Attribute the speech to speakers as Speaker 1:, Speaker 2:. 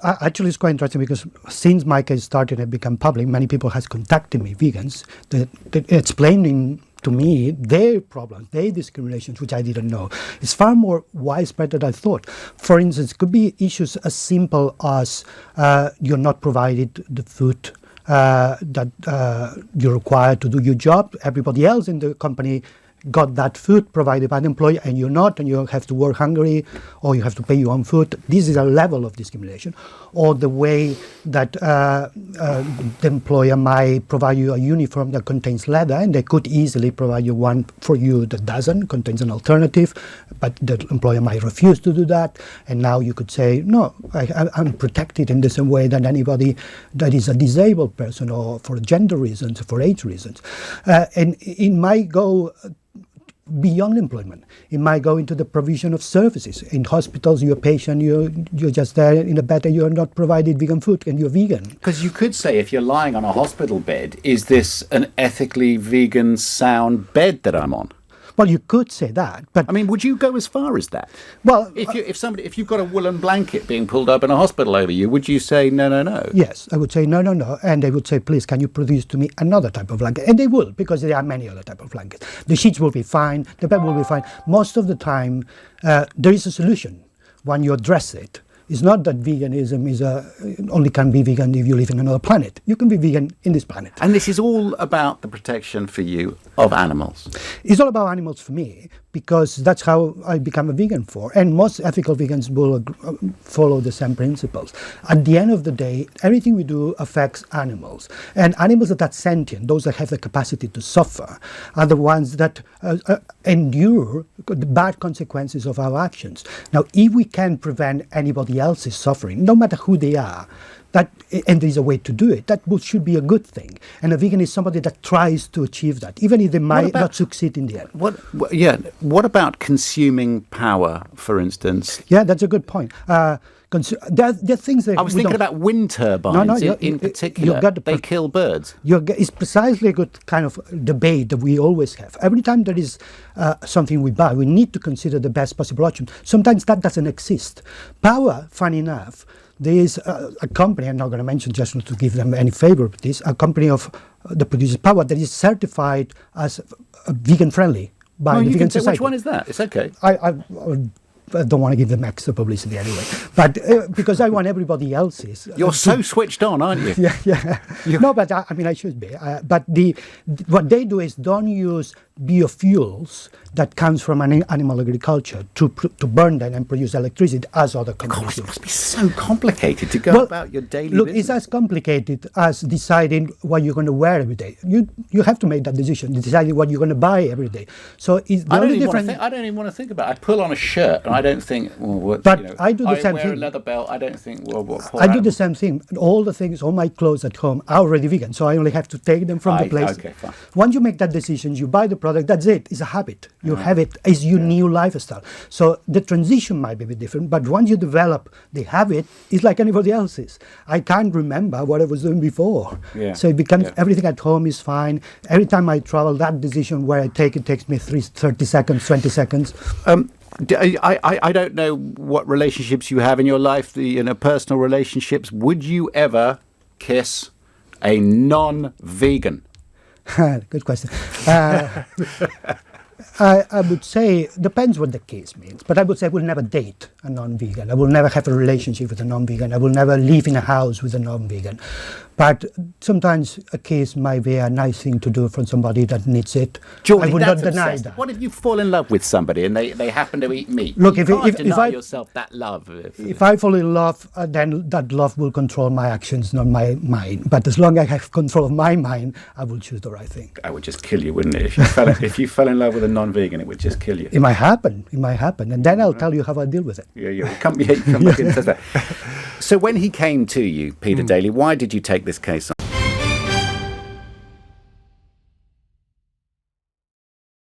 Speaker 1: Actually, it's quite interesting because since my case started and become public, many people has contacted me, vegans, that explaining to me their problems, their discriminations, which I didn't know. It's far more widespread than I thought. For instance, it could be issues as simple as you're not provided the food that you're required to do your job. Everybody else in the company got that food provided by the employer and you're not, and you have to work hungry or you have to pay your own food. This is a level of discrimination. Or the way that the employer might provide you a uniform that contains leather, and they could easily provide you one for you that doesn't, contains an alternative, but the employer might refuse to do that. And now you could say, no, I'm protected in the same way than anybody that is a disabled person, or for gender reasons, for age reasons. And it might go beyond employment. It might go into the provision of services. In hospitals, you're a patient, you're just there in a bed and you're not provided vegan food and you're vegan.
Speaker 2: Because you could say, if you're lying on a hospital bed, is this an ethically vegan sound bed that I'm on?
Speaker 1: Well, you could say that, but
Speaker 2: I mean, would you go as far as that?
Speaker 1: Well,
Speaker 2: if you've got a woolen blanket being pulled up in a hospital over you, would you say no?
Speaker 1: Yes, I would say no, and they would say, please, can you produce to me another type of blanket? And they will, because there are many other type of blankets. The sheets will be fine, the bed will be fine. Most of the time, there is a solution when you address it. It's not that veganism is only can be vegan if you live in another planet. You can be vegan in this planet.
Speaker 2: And this is all about the protection for you of animals.
Speaker 1: It's all about animals for me, because that's how I become a vegan for. And most ethical vegans will follow the same principles. At the end of the day, everything we do affects animals. And animals that are sentient, those that have the capacity to suffer, are the ones that endure the bad consequences of our actions. Now, if we can prevent anybody else's suffering, no matter who they are, and there is a way to do it, that should be a good thing. And a vegan is somebody that tries to achieve that, even if they might not succeed in the end.
Speaker 2: What about consuming power, for instance?
Speaker 1: Yeah, that's a good point. There are things that
Speaker 2: I was thinking about wind turbines in particular. They kill birds.
Speaker 1: It's precisely a good kind of debate that we always have. Every time there is something we buy, we need to consider the best possible option. Sometimes that doesn't exist. Power, funny enough, there is a company, I'm not going to mention just not to give them any favor with this, a company that produces power that is certified as vegan-friendly by the Vegan Society.
Speaker 2: Which one is that? It's okay.
Speaker 1: I don't want to give them extra publicity anyway, but because I want everybody else's.
Speaker 2: You're so switched on, aren't you?
Speaker 1: Yeah. No, but I mean, I should be. But what they do is don't use biofuels that comes from animal agriculture to burn them and produce electricity as other companies do.
Speaker 2: It must be so complicated to go about your daily business.
Speaker 1: It's as complicated as deciding what you're going to wear every day. You have to make that decision, deciding what you're going to buy every day. So it's the only difference.
Speaker 2: I don't even want to think about it. I pull on a shirt and I don't think, well, what,
Speaker 1: but you know, I do the same thing. I wear
Speaker 2: a leather belt. I don't think, well, what?
Speaker 1: I do the same thing. All my clothes at home are already vegan, so I only have to take them from the place.
Speaker 2: Okay, fine.
Speaker 1: Once you make that decision, you buy the product. That's it. It's a habit. You have it. It's your new lifestyle. So the transition might be a bit different, but once you develop the habit, it's like anybody else's. I can't remember what I was doing before.
Speaker 2: Yeah.
Speaker 1: So it becomes everything at home is fine. Every time I travel, that decision where I take it takes me 30 seconds, 20 seconds.
Speaker 2: I don't know what relationships you have in your life, personal relationships. Would you ever kiss a non-vegan?
Speaker 1: Good question. I would say, depends what the case means, but I would say I will never date a non-vegan. I will never have a relationship with a non-vegan. I will never live in a house with a non-vegan. But sometimes a kiss might be a nice thing to do for somebody that needs it.
Speaker 2: Jordi,
Speaker 1: I would not deny that.
Speaker 2: What if you fall in love with somebody and they happen to eat meat?
Speaker 1: Look,
Speaker 2: you can't deny yourself that love.
Speaker 1: If I fall in love, then that love will control my actions, not my mind. But as long as I have control of my mind, I will choose the right thing.
Speaker 2: I would just kill you, wouldn't it? If you fell in love with a non-vegan, it would just kill you.
Speaker 1: It might happen. And then I'll tell you how I deal with it.
Speaker 2: Yeah. Come back and say that. So when he came to you, Peter Daly, why did you take this case on?